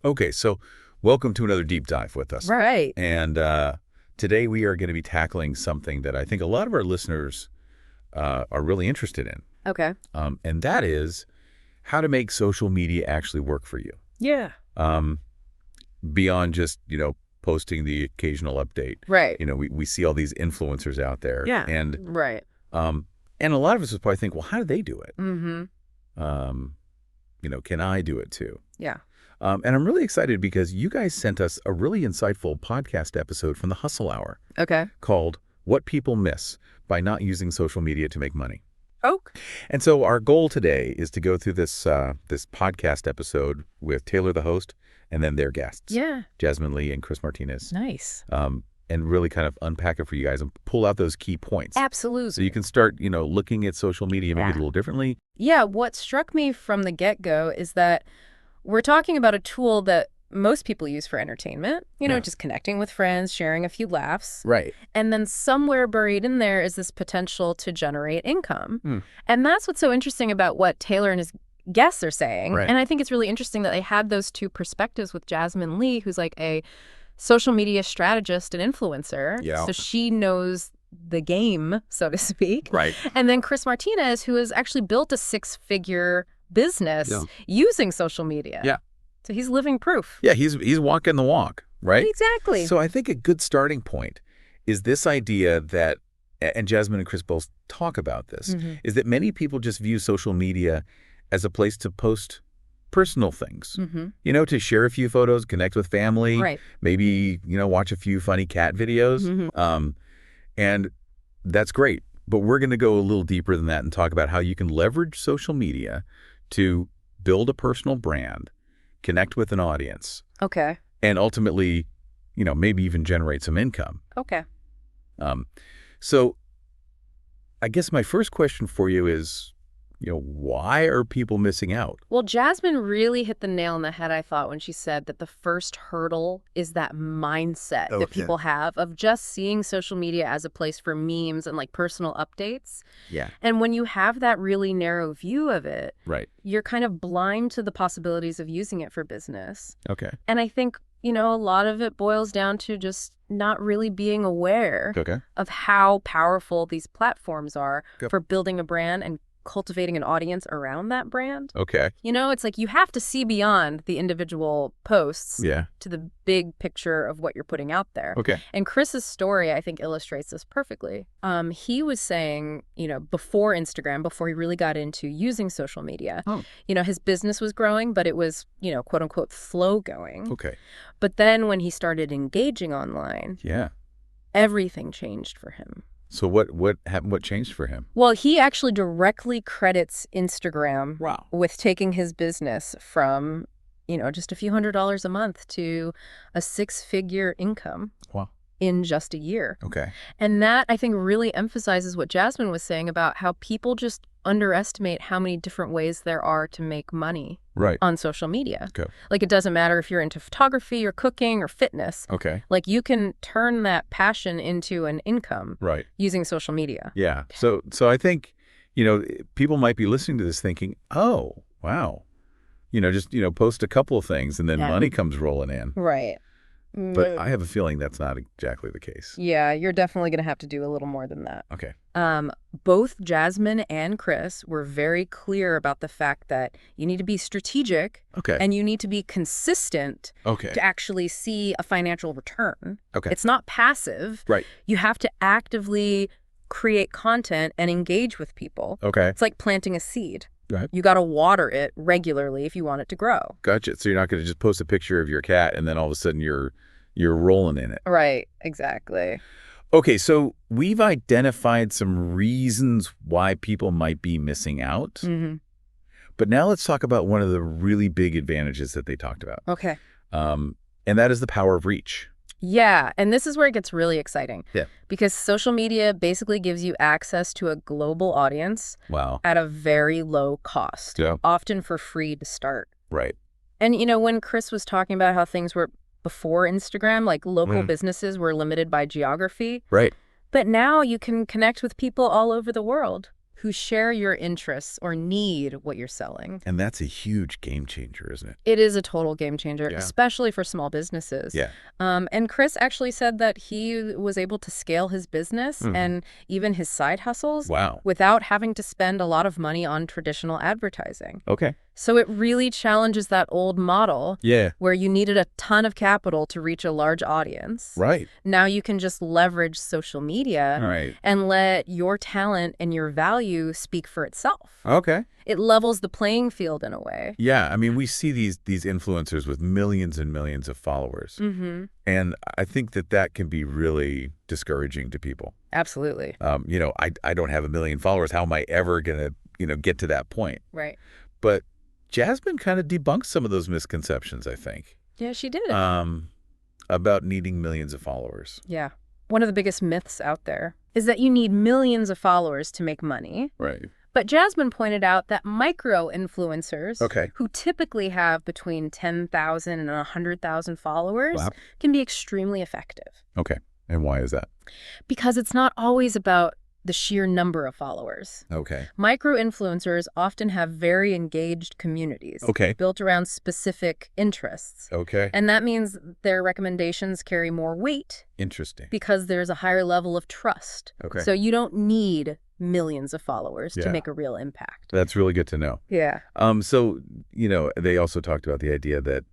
Okay, so welcome to another deep dive with us. Right. And today we are going to be tackling something that I think a lot of our listeners are really interested in. Okay. And that is how to make social media actually work for you. Yeah. Um, beyond just, posting the occasional update. Right. We see all these influencers out there. Yeah. And Right. um, and a lot of us would probably think, well, how do they do it? Mm-hmm. Um, can I do it too? Yeah. And I'm really excited because you guys sent us a really insightful podcast episode from the Hustle Hour Okay. called What People Miss by Not Using Social Media to Make Money. Oh. And so our goal today is to go through this podcast episode with Taylor, the host, and then their guests, Yeah. Jasmine Lee and Chris Martinez, Nice. and really kind of unpack it for you guys and pull out those key points. Absolutely. So you can start, looking at social media maybe a little differently. Yeah. What struck me from the get-go is that we're talking about a tool that most people use for entertainment, Yeah. just connecting with friends, sharing a few laughs. Right. And then somewhere buried in there is this potential to generate income. Hmm. And that's what's so interesting about what Taylor and his guests are saying. Right. And I think it's really interesting that they had those two perspectives with Jasmine Lee, who's like a social media strategist and influencer. Yeah. So she knows the game, so to speak. Right. And then Chris Martinez, who has actually built a six-figure business Yeah. using social media. Yeah. So he's living proof. Yeah, he's walking the walk, right? Exactly. So I think a good starting point is this idea that, and Jasmine and Chris both talk about this, Mhm. is that many people just view social media as a place to post personal things, Mm-hmm. to share a few photos, connect with family, Right. maybe, watch a few funny cat videos. Mhm. And that's great. But we're going to go a little deeper than that and talk about how you can leverage social media to build a personal brand, connect with an audience, Okay. and ultimately, maybe even generate some income. Okay. So I guess my first question for you is, why are people missing out? Well, Jasmine really hit the nail on the head, I thought, when she said that the first hurdle is that mindset that people have of just seeing social media as a place for memes and like personal updates. Yeah. And when you have that really narrow view of it, Right. you're kind of blind to the possibilities of using it for business. Okay. And I think, a lot of it boils down to just not really being aware Okay. of how powerful these platforms are Yep. for building a brand and cultivating an audience around that brand. Okay. It's like you have to see beyond the individual posts Yeah. to the big picture of what you're putting out there. Okay. And Chris's story, I think, illustrates this perfectly. He was saying, before Instagram, before he really got into using social media, Oh. his business was growing, but it was, quote unquote, slow going. Okay. But then when he started engaging online, Yeah. everything changed for him. So what happened? What changed for him? Well, he actually directly credits Instagram Wow. with taking his business from, just a few $100s a month to a six-figure income Wow. in just a year. Okay. And that, I think, really emphasizes what Jasmine was saying about how people just underestimate how many different ways there are to make money Right. on social media. Okay. Like, it doesn't matter if you're into photography or cooking or fitness. Okay. Like, you can turn that passion into an income Right. using social media. Yeah. So I think, people might be listening to this thinking, oh, wow, just, post a couple of things and then Yeah. money comes rolling in. Right. But I have a feeling that's not exactly the case. Yeah, you're definitely going to have to do a little more than that. Okay. Both Jasmine and Chris were very clear about the fact that you need to be strategic Okay. and you need to be consistent Okay. to actually see a financial return. Okay. It's not passive. Right. You have to actively create content and engage with people. Okay. It's like planting a seed. Right. You got to water it regularly if you want it to grow. Gotcha. So you're not going to just post a picture of your cat and then all of a sudden you're rolling in it. Right, exactly. Okay, so we've identified some reasons why people might be missing out. Mm-hmm. But now let's talk about one of the really big advantages that they talked about. Okay. And that is the power of reach. Yeah, and this is where it gets really exciting. Yeah. Because social media basically gives you access to a global audience Wow. at a very low cost, Yeah. often for free to start. Right. And, when Chris was talking about how things were before Instagram, like local businesses were limited by geography. Right. But now you can connect with people all over the world. who share your interests or need what you're selling. And that's a huge game changer, isn't it? It is a total game changer, Yeah. especially for small businesses. Yeah. And Chris actually said that he was able to scale his business and even his side hustles Wow. without having to spend a lot of money on traditional advertising. Okay. So it really challenges that old model where you needed a ton of capital to reach a large audience. Right. Now you can just leverage social media and let your talent and your value speak for itself. Okay. It levels the playing field in a way. Yeah. I mean, we see these influencers with millions and millions of followers. And I think that can be really discouraging to people. Absolutely. I don't have 1 million followers. How am I ever going to, get to that point? Right. But Jasmine kind of debunked some of those misconceptions, I think. Yeah, she did. About needing millions of followers. Yeah. One of the biggest myths out there is that you need millions of followers to make money. Right. But Jasmine pointed out that micro-influencers, who typically have between 10,000 and 100,000 followers, can be extremely effective. Okay. And why is that? Because it's not always about the sheer number of followers. Okay. Micro-influencers often have very engaged communities built around specific interests. Okay. And that means their recommendations carry more weight. Interesting. Because there's a higher level of trust. Okay. So you don't need millions of followers to make a real impact. That's really good to know. Yeah. So, they also talked about the idea that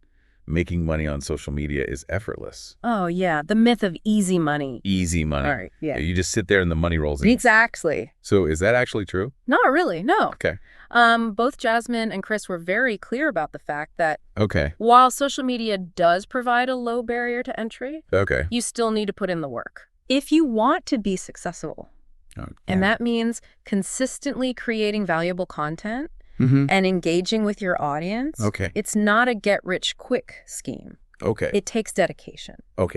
making money on social media is effortless. Oh, yeah. The myth of easy money. Easy money. All right. Yeah. You just sit there and the money rolls in. Exactly. So is that actually true? Not really. No. Okay. Both Jasmine and Chris were very clear about the fact that while social media does provide a low barrier to entry, you still need to put in the work. If you want to be successful, and that means consistently creating valuable content, and engaging with your audience, it's not a get-rich-quick scheme. It takes dedication.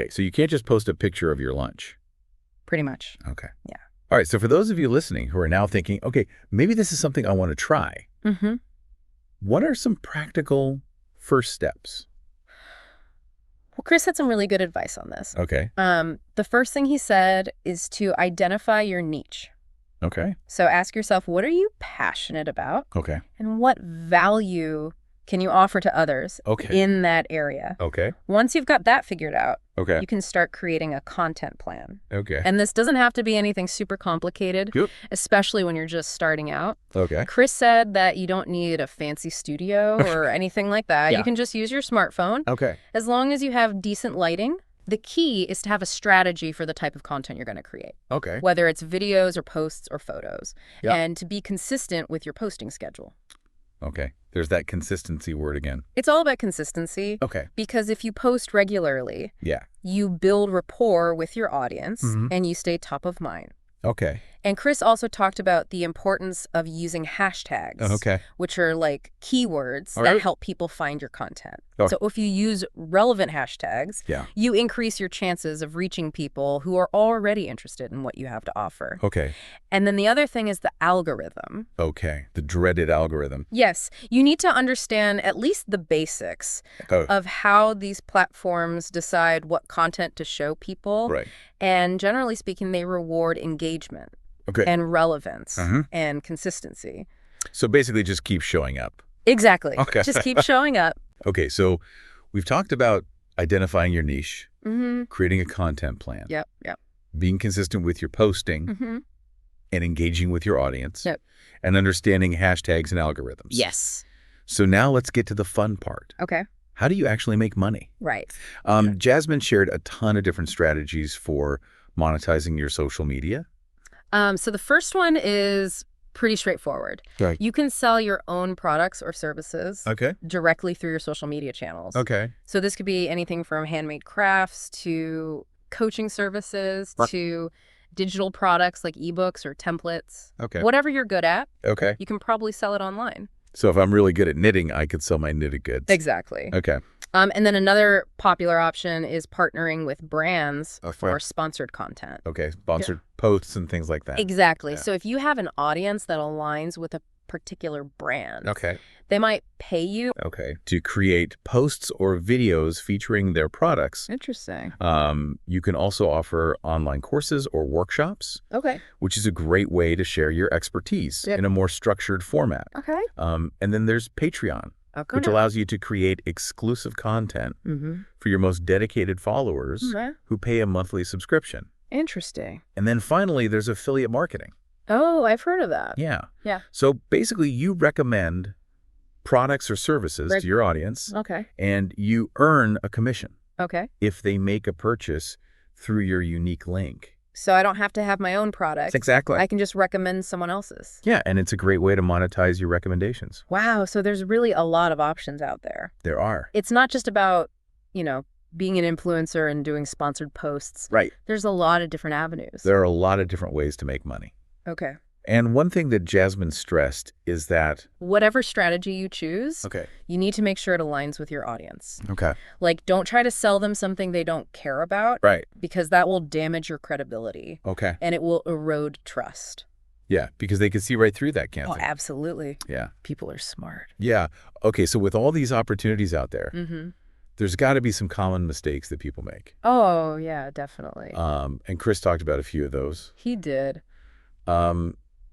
So you can't just post a picture of your lunch. Pretty much. Yeah. All right, so for those of you listening who are now thinking, maybe this is something I want to try, what are some practical first steps? Well, Chris had some really good advice on this. The first thing he said is to identify your niche. So ask yourself, what are you passionate about? And what value can you offer to others in that area? Once you've got that figured out, you can start creating a content plan. And this doesn't have to be anything super complicated, especially when you're just starting out. Chris said that you don't need a fancy studio or anything like that. You can just use your smartphone. As long as you have decent lighting. The key is to have a strategy for the type of content you're going to create. Whether it's videos or posts or photos. And to be consistent with your posting schedule. There's that consistency word again. It's all about consistency. Because if you post regularly, you build rapport with your audience and you stay top of mind. And Chris also talked about the importance of using hashtags, which are like keywords that help people find your content. So if you use relevant hashtags, you increase your chances of reaching people who are already interested in what you have to offer. And then the other thing is the algorithm. The dreaded algorithm. Yes, you need to understand at least the basics of how these platforms decide what content to show people. And generally speaking, they reward engagement and relevance and consistency. So basically just keep showing up. Exactly. Just keep showing up. So we've talked about identifying your niche, creating a content plan, being consistent with your posting, and engaging with your audience, and understanding hashtags and algorithms. Yes. So now let's get to the fun part. How do you actually make money? Jasmine shared a ton of different strategies for monetizing your social media. So the first one is pretty straightforward. You can sell your own products or services directly through your social media channels. So this could be anything from handmade crafts to coaching services to digital products like ebooks or templates. Whatever you're good at, you can probably sell it online. So if I'm really good at knitting, I could sell my knitted goods. Exactly. Okay. And then another popular option is partnering with brands for sponsored content. Okay. Sponsored posts and things like that. Exactly. Yeah. So if you have an audience that aligns with a particular brand, They might pay you. Okay. To create posts or videos featuring their products. Interesting. You can also offer online courses or workshops. Okay. Which is a great way to share your expertise in a more structured format. Okay. And then there's Patreon, which allows you to create exclusive content for your most dedicated followers who pay a monthly subscription. Interesting. And then finally, there's affiliate marketing. Oh, I've heard of that. Yeah. Yeah. So basically, you recommend products or services to your audience. Okay. And you earn a commission. Okay. If they make a purchase through your unique link. So I don't have to have my own product. Exactly. I can just recommend someone else's. Yeah, and it's a great way to monetize your recommendations. Wow, so there's really a lot of options out there. There are. It's not just about, being an influencer and doing sponsored posts. Right. There's a lot of different avenues. There are a lot of different ways to make money. Okay. And one thing that Jasmine stressed is that whatever strategy you choose, you need to make sure it aligns with your audience. Okay. Like, don't try to sell them something they don't care about. Right. Because that will damage your credibility. Okay. And it will erode trust. Yeah, because they can see right through that, can't they? Oh, absolutely. Yeah. People are smart. Yeah. Okay, so with all these opportunities out there, there's got to be some common mistakes that people make. Oh, yeah, definitely. And Chris talked about a few of those. He did.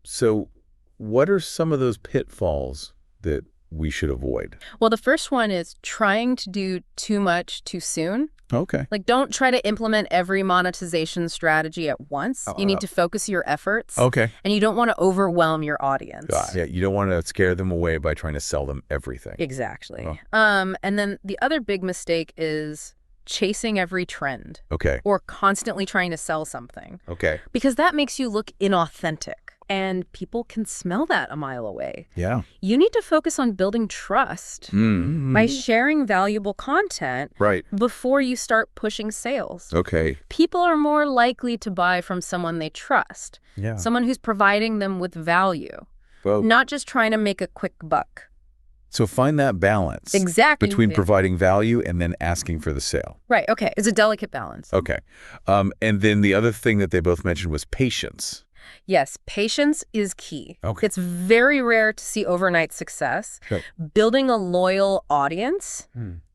So what are some of those pitfalls that we should avoid? Well, the first one is trying to do too much too soon. Okay. Like, don't try to implement every monetization strategy at once. You need to focus your efforts. Okay. And you don't want to overwhelm your audience. Yeah, you don't want to scare them away by trying to sell them everything. Exactly. And then the other big mistake is chasing every trend. Okay. Or constantly trying to sell something. Okay. Because that makes you look inauthentic. And people can smell that a mile away. Yeah. You need to focus on building trust by sharing valuable content before you start pushing sales. Okay. People are more likely to buy from someone they trust. Yeah. Someone who's providing them with value. Well, not just trying to make a quick buck. So find that balance. Exactly. Between providing value and then asking for the sale. Right. Okay. It's a delicate balance. Okay. And then the other thing that they both mentioned was patience. Yes, patience is key. Okay. It's very rare to see overnight success. Sure. Building a loyal audience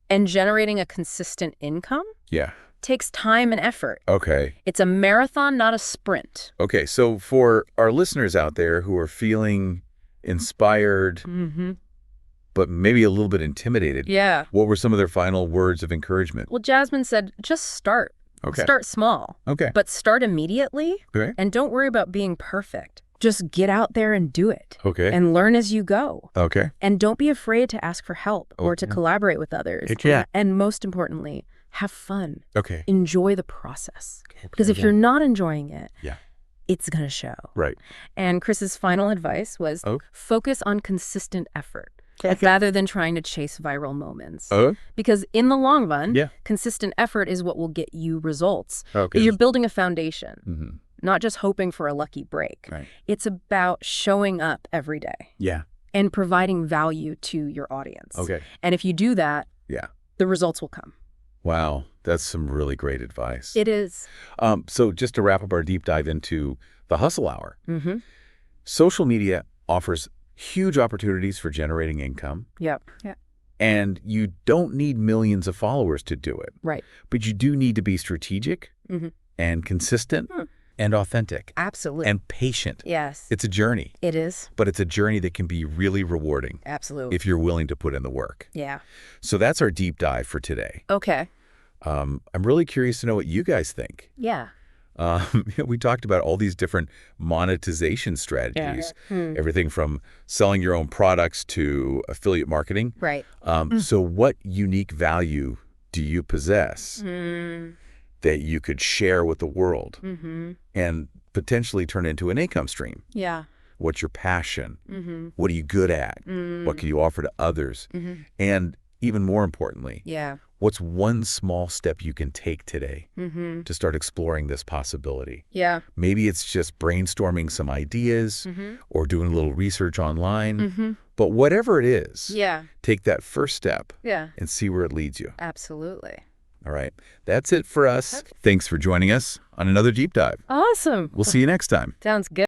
and generating a consistent income takes time and effort. Okay. It's a marathon, not a sprint. Okay, so for our listeners out there who are feeling inspired, but maybe a little bit intimidated, what were some of their final words of encouragement? Well, Jasmine said, just start. Okay. Start small. Okay. But start immediately. Okay. And don't worry about being perfect. Just get out there and do it. Okay. And learn as you go. Okay. And don't be afraid to ask for help or to collaborate with others. And most importantly, have fun. Okay. Enjoy the process. Because if you're not enjoying it, it's going to show. Right. And Chris's final advice was focus on consistent effort. Rather than trying to chase viral moments. Because in the long run, consistent effort is what will get you results. You're building a foundation, not just hoping for a lucky break. Right. It's about showing up every day. Yeah. And providing value to your audience. Okay. And if you do that, the results will come. Wow. That's some really great advice. It is. So just to wrap up our deep dive into the hustle hour, social media offers huge opportunities for generating income. Yep. And you don't need millions of followers to do it. Right. But you do need to be strategic and consistent and authentic. Absolutely. And patient. Yes. It's a journey. It is. But it's a journey that can be really rewarding. Absolutely. If you're willing to put in the work. Yeah. So that's our deep dive for today. Okay. I'm really curious to know what you guys think. Yeah. We talked about all these different monetization strategies, everything from selling your own products to affiliate marketing. Right. So what unique value do you possess that you could share with the world and potentially turn into an income stream? Yeah. What's your passion? What are you good at? What can you offer to others? And even more importantly, what's one small step you can take today to start exploring this possibility? Yeah. Maybe it's just brainstorming some ideas or doing a little research online. But whatever it is, take that first step and see where it leads you. Absolutely. All right. That's it for us. Thanks for joining us on another Deep Dive. Awesome. We'll see you next time. Sounds good.